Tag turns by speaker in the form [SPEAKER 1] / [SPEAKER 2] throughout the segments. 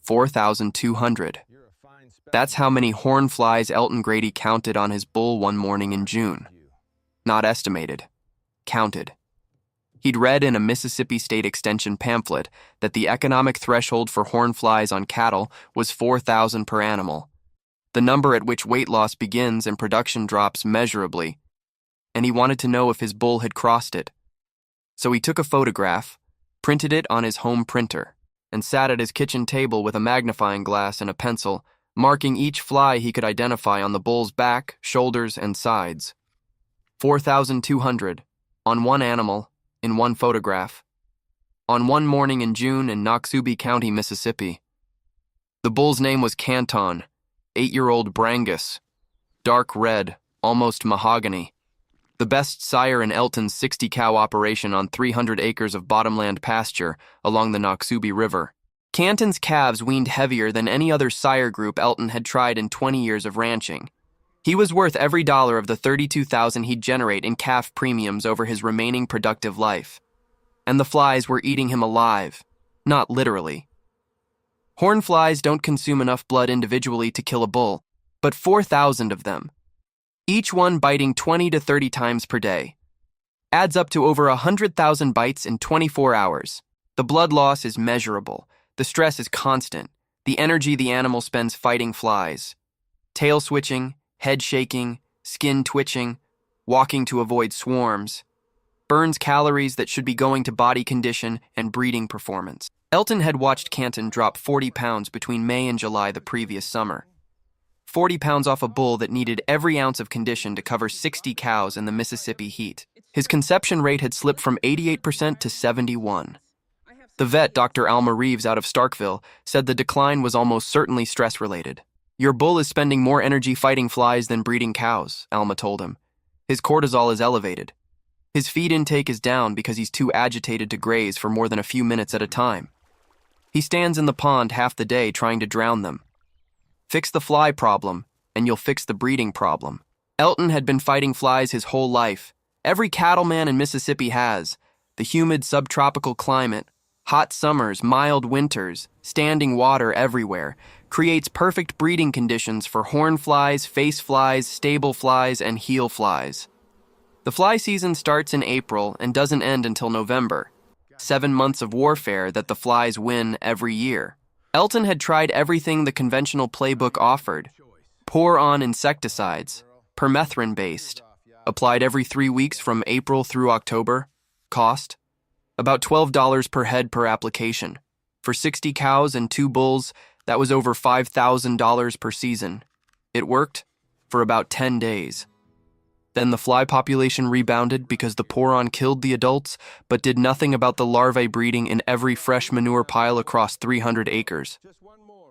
[SPEAKER 1] 4,200. That's how many horn flies Elton Grady counted on his bull one morning in June. Not estimated. Counted. He'd read in a Mississippi State Extension pamphlet that the economic threshold for horn flies on cattle was 4,000 per animal, the number at which weight loss begins and production drops measurably, and he wanted to know if his bull had crossed it. So he took a photograph, printed it on his home printer, and sat at his kitchen table with a magnifying glass and a pencil, marking each fly he could identify on the bull's back, shoulders, and sides. 4,200 on one animal, in one photograph, on one morning in June in Noxubee County, Mississippi. The bull's name was Canton, 8-year-old Brangus, dark red, almost mahogany, the best sire in Elton's 60-cow operation on 300 acres of bottomland pasture along the Noxubee River. Canton's calves weaned heavier than any other sire group Elton had tried in 20 years of ranching. He was worth every dollar of the $32,000 he'd generate in calf premiums over his remaining productive life. And the flies were eating him alive, not literally. Horn flies don't consume enough blood individually to kill a bull, but 4,000 of them, each one biting 20 to 30 times per day, adds up to over 100,000 bites in 24 hours. The blood loss is measurable. The stress is constant. The energy the animal spends fighting flies. Tail switching, head shaking, skin twitching, walking to avoid swarms, burns calories that should be going to body condition and breeding performance. Elton had watched Canton drop 40 pounds between May and July the previous summer. 40 pounds off a bull that needed every ounce of condition to cover 60 cows in the Mississippi heat. His conception rate had slipped from 88% to 71%. The vet, Dr. Alma Reeves out of Starkville, said the decline was almost certainly stress-related. "Your bull is spending more energy fighting flies than breeding cows," Alma told him. "His cortisol is elevated. His feed intake is down because he's too agitated to graze for more than a few minutes at a time. He stands in the pond half the day trying to drown them. Fix the fly problem, and you'll fix the breeding problem." Elton had been fighting flies his whole life. Every cattleman in Mississippi has. The humid subtropical climate, hot summers, mild winters, standing water everywhere, creates perfect breeding conditions for horn flies, face flies, stable flies, and heel flies. The fly season starts in April and doesn't end until November. 7 months of warfare that the flies win every year. Elton had tried everything the conventional playbook offered. Pour on insecticides, permethrin-based, applied every 3 weeks from April through October. Cost? About $12 per head per application. For 60 cows and 2 bulls, that was over $5,000 per season. It worked for about 10 days. Then the fly population rebounded because the pour-on killed the adults, but did nothing about the larvae breeding in every fresh manure pile across 300 acres.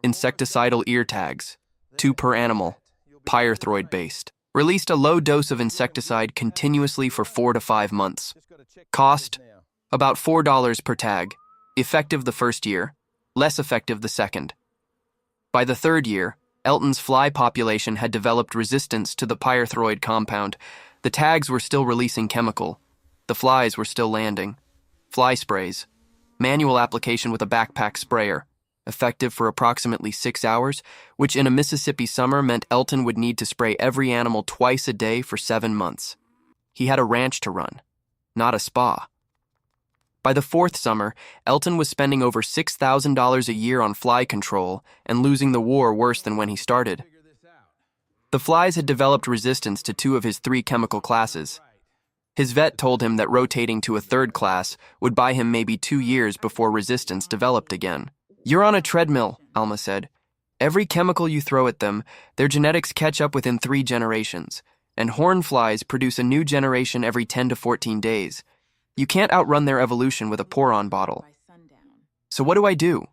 [SPEAKER 1] Insecticidal ear tags, 2 per animal, pyrethroid-based. Released a low dose of insecticide continuously for 4 to 5 months. Cost? About $4 per tag. Effective the first year, less effective the second. By the third year, Elton's fly population had developed resistance to the pyrethroid compound. The tags were still releasing chemical. The flies were still landing. Fly sprays. Manual application with a backpack sprayer. Effective for approximately 6 hours, which in a Mississippi summer meant Elton would need to spray every animal twice a day for 7 months. He had a ranch to run, not a spa. By the 4th summer, Elton was spending over $6,000 a year on fly control and losing the war worse than when he started. The flies had developed resistance to 2 of his 3 chemical classes. His vet told him that rotating to a 3rd class would buy him maybe 2 years before resistance developed again. "You're on a treadmill," Alma said. "Every chemical you throw at them, their genetics catch up within 3 generations, and horn flies produce a new generation every 10 to 14 days. You can't outrun their evolution with a pour-on bottle. So what do I do?"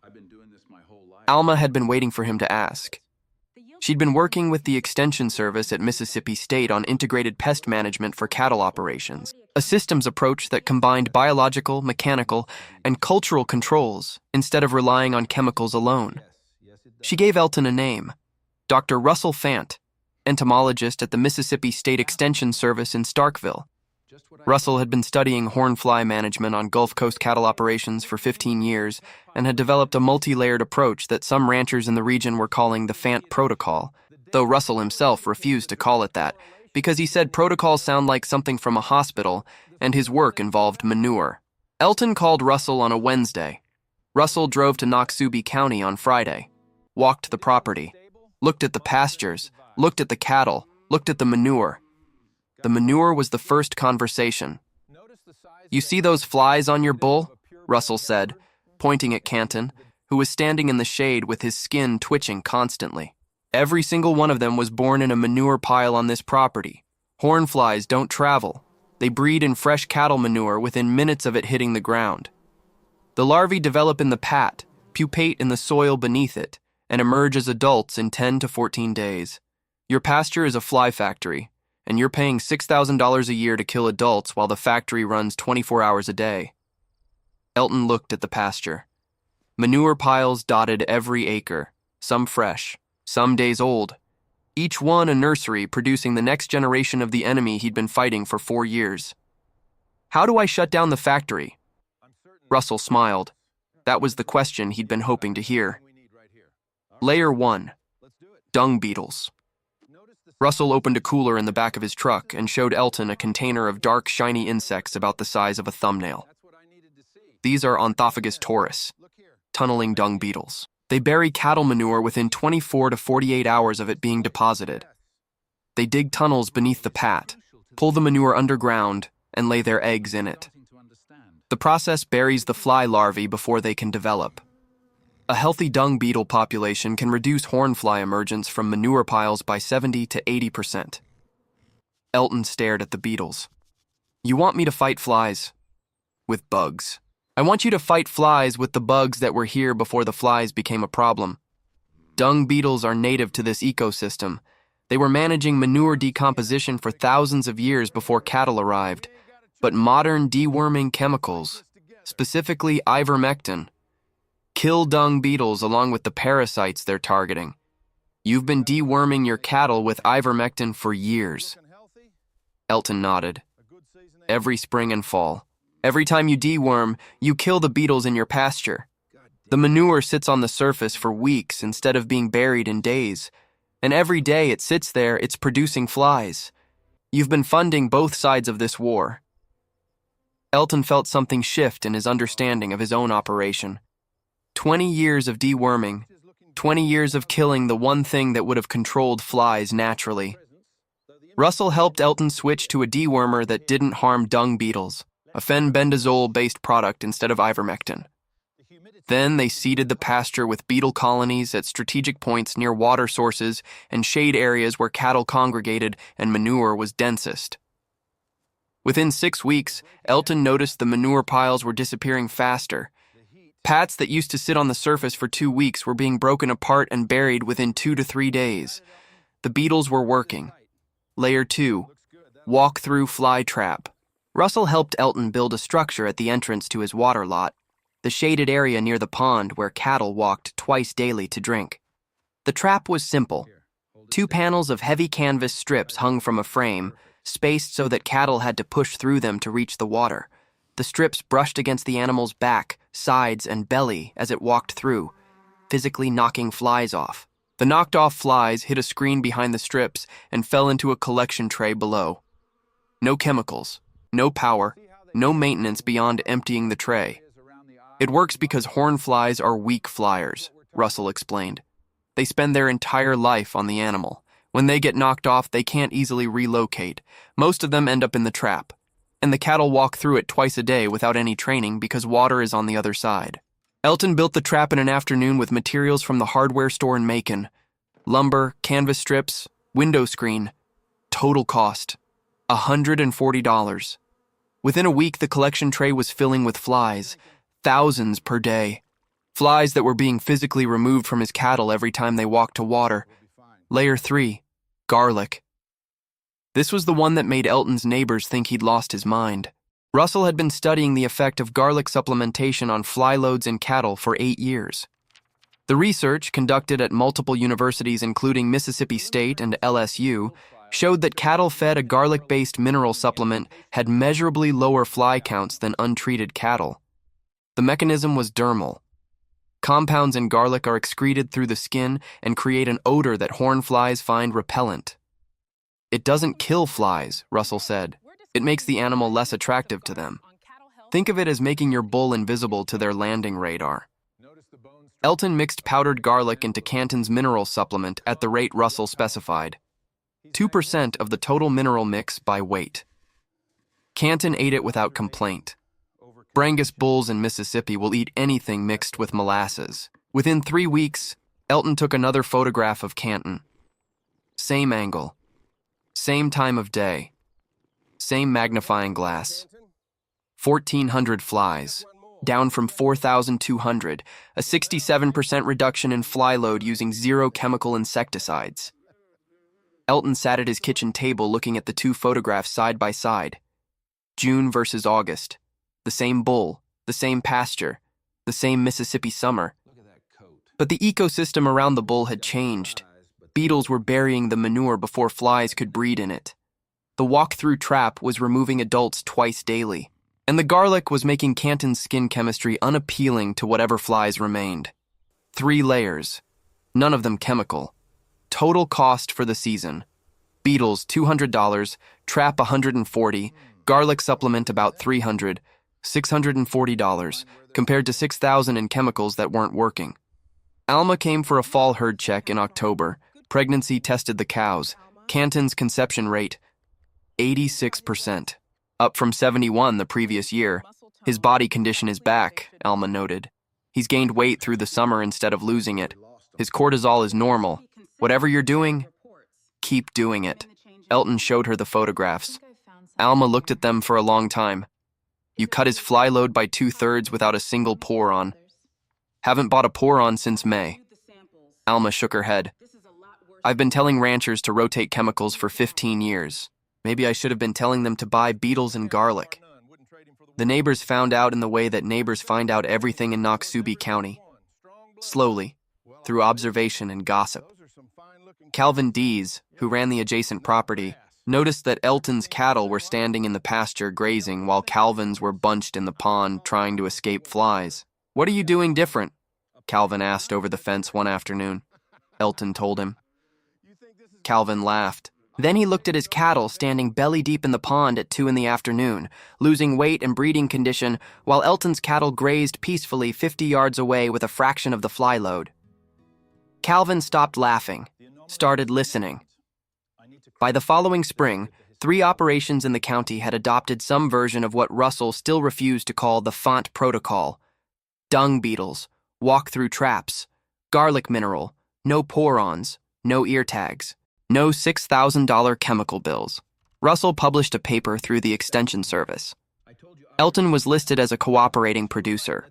[SPEAKER 1] Alma had been waiting for him to ask. She'd been working with the Extension Service at Mississippi State on integrated pest management for cattle operations, a systems approach that combined biological, mechanical, and cultural controls instead of relying on chemicals alone. She gave Elton a name, Dr. Russell Fant, entomologist at the Mississippi State Extension Service in Starkville. Russell had been studying hornfly management on Gulf Coast cattle operations for 15 years and had developed a multi-layered approach that some ranchers in the region were calling the Fant Protocol, though Russell himself refused to call it that because he said protocols sound like something from a hospital and his work involved manure. Elton called Russell on a Wednesday. Russell drove to Noxubee County on Friday, walked the property, looked at the pastures, looked at the cattle, looked at the manure. The manure was the first conversation. "You see those flies on your bull?" Russell said, pointing at Canton, who was standing in the shade with his skin twitching constantly. "Every single one of them was born in a manure pile on this property. Hornflies don't travel. They breed in fresh cattle manure within minutes of it hitting the ground. The larvae develop in the pat, pupate in the soil beneath it, and emerge as adults in 10 to 14 days. Your pasture is a fly factory, and you're paying $6,000 a year to kill adults while the factory runs 24 hours a day." Elton looked at the pasture. Manure piles dotted every acre, some fresh, some days old, each one a nursery producing the next generation of the enemy he'd been fighting for 4 years. "How do I shut down the factory?" Russell smiled. That was the question he'd been hoping to hear. Layer 1. Dung beetles. Russell opened a cooler in the back of his truck and showed Elton a container of dark, shiny insects about the size of a thumbnail. These are Onthophagus taurus, tunneling dung beetles. They bury cattle manure within 24 to 48 hours of it being deposited. They dig tunnels beneath the pat, pull the manure underground, and lay their eggs in it. The process buries the fly larvae before they can develop. A healthy dung beetle population can reduce hornfly emergence from manure piles by 70 to 80%. Elton stared at the beetles. "You want me to fight flies?" "With bugs. I want you to fight flies with the bugs that were here before the flies became a problem. Dung beetles are native to this ecosystem. They were managing manure decomposition for thousands of years before cattle arrived. But modern deworming chemicals, specifically ivermectin, kill dung beetles along with the parasites they're targeting. You've been deworming your cattle with ivermectin for years." Elton nodded. "Every spring and fall. Every time you deworm, you kill the beetles in your pasture. The manure sits on the surface for weeks instead of being buried in days. And every day it sits there, it's producing flies. You've been funding both sides of this war." Elton felt something shift in his understanding of his own operation. 20 years of deworming, 20 years of killing the one thing that would have controlled flies naturally. Russell helped Elton switch to a dewormer that didn't harm dung beetles, a fenbendazole-based product instead of ivermectin. Then they seeded the pasture with beetle colonies at strategic points near water sources and shade areas where cattle congregated and manure was densest. Within 6 weeks, Elton noticed the manure piles were disappearing faster. Pats that used to sit on the surface for 2 weeks were being broken apart and buried within 2 to 3 days. The beetles were working. Layer 2. Walk-through fly trap. Russell helped Elton build a structure at the entrance to his water lot, the shaded area near the pond where cattle walked twice daily to drink. The trap was simple. 2 panels of heavy canvas strips hung from a frame, spaced so that cattle had to push through them to reach the water. The strips brushed against the animal's back, sides, and belly as it walked through, physically knocking flies off. The knocked-off flies hit a screen behind the strips and fell into a collection tray below. No chemicals, no power, no maintenance beyond emptying the tray. "It works because hornflies are weak flyers," Russell explained. "They spend their entire life on the animal. When they get knocked off, they can't easily relocate. Most of them end up in the trap. And the cattle walk through it twice a day without any training because water is on the other side." Elton built the trap in an afternoon with materials from the hardware store in Macon. Lumber, canvas strips, window screen. Total cost, $140. Within a week, the collection tray was filling with flies, thousands per day. Flies that were being physically removed from his cattle every time they walked to water. Layer 3. Garlic. This was the one that made Elton's neighbors think he'd lost his mind. Russell had been studying the effect of garlic supplementation on fly loads in cattle for 8 years. The research, conducted at multiple universities including Mississippi State and LSU, showed that cattle fed a garlic-based mineral supplement had measurably lower fly counts than untreated cattle. The mechanism was dermal. Compounds in garlic are excreted through the skin and create an odor that hornflies find repellent. It doesn't kill flies, Russell said. It makes the animal less attractive to them. Think of it as making your bull invisible to their landing radar. Elton mixed powdered garlic into Canton's mineral supplement at the rate Russell specified, 2% of the total mineral mix by weight. Canton ate it without complaint. Brangus bulls in Mississippi will eat anything mixed with molasses. Within 3 weeks, Elton took another photograph of Canton. Same angle, same time of day, same magnifying glass. 1,400 flies, down from 4,200, a 67% reduction in fly load using 0 chemical insecticides. Elton sat at his kitchen table looking at the 2 photographs side by side. June versus August. The same bull, the same pasture, the same Mississippi summer. But the ecosystem around the bull had changed. Beetles were burying the manure before flies could breed in it. The walk-through trap was removing adults twice daily. And the garlic was making Canton's skin chemistry unappealing to whatever flies remained. 3 layers, none of them chemical. Total cost for the season: beetles $200, trap $140, garlic supplement about $300, $640, compared to $6,000 in chemicals that weren't working. Alma came for a fall herd check in October. Pregnancy tested the cows. Canton's conception rate, 86%, up from 71 the previous year. His body condition is back, Alma noted. He's gained weight through the summer instead of losing it. His cortisol is normal. Whatever you're doing, keep doing it. Elton showed her the photographs. Alma looked at them for a long time. You cut his fly load by 2/3 without a single pour-on. Haven't bought a pour-on since May. Alma shook her head. I've been telling ranchers to rotate chemicals for 15 years. Maybe I should have been telling them to buy beetles and garlic. The neighbors found out in the way that neighbors find out everything in Noxubee County. Slowly, through observation and gossip. Calvin Dees, who ran the adjacent property, noticed that Elton's cattle were standing in the pasture grazing while Calvin's were bunched in the pond trying to escape flies. What are you doing different? Calvin asked over the fence one afternoon. Elton told him. Calvin laughed. Then he looked at his cattle standing belly deep in the pond at 2 in the afternoon, losing weight and breeding condition, while Elton's cattle grazed peacefully 50 yards away with a fraction of the fly load. Calvin stopped laughing, started listening. By the following spring, 3 operations in the county had adopted some version of what Russell still refused to call the Font Protocol. Dung beetles, walk-through traps, garlic mineral, no pour-ons, no ear tags, no $6,000 chemical bills. Russell published a paper through the Extension Service. Elton was listed as a cooperating producer.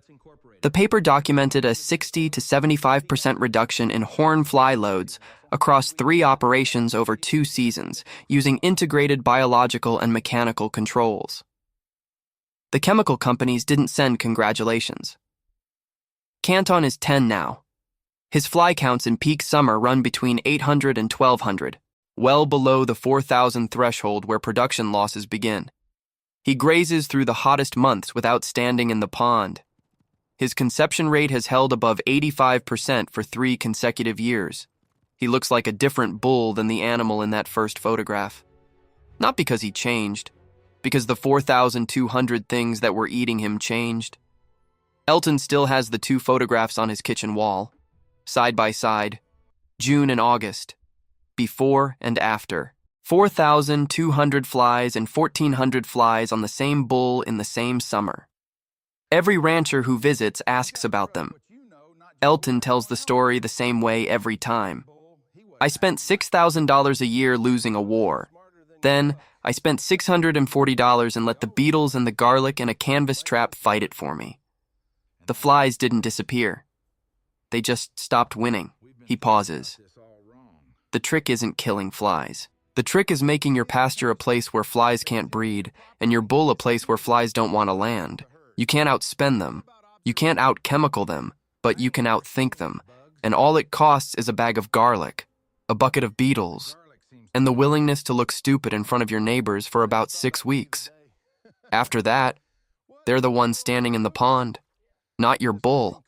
[SPEAKER 1] The paper documented a 60 to 75% reduction in horn fly loads across 3 operations over 2 seasons, using integrated biological and mechanical controls. The chemical companies didn't send congratulations. Canton is 10 now. His fly counts in peak summer run between 800 and 1,200, well below the 4,000 threshold where production losses begin. He grazes through the hottest months without standing in the pond. His conception rate has held above 85% for 3 consecutive years. He looks like a different bull than the animal in that first photograph. Not because he changed, because the 4,200 things that were eating him changed. Elton still has the 2 photographs on his kitchen wall, side by side, June and August, before and after. 4,200 flies and 1,400 flies on the same bull in the same summer. Every rancher who visits asks about them. Elton tells the story the same way every time. I spent $6,000 a year losing a war. Then, I spent $640 and let the beetles and the garlic and a canvas trap fight it for me. The flies didn't disappear. They just stopped winning. He pauses. The trick isn't killing flies. The trick is making your pasture a place where flies can't breed, and your bull a place where flies don't want to land. You can't outspend them. You can't out-chemical them, but you can outthink them. And all it costs is a bag of garlic, a bucket of beetles, and the willingness to look stupid in front of your neighbors for about 6 weeks. After that, they're the ones standing in the pond, not your bull.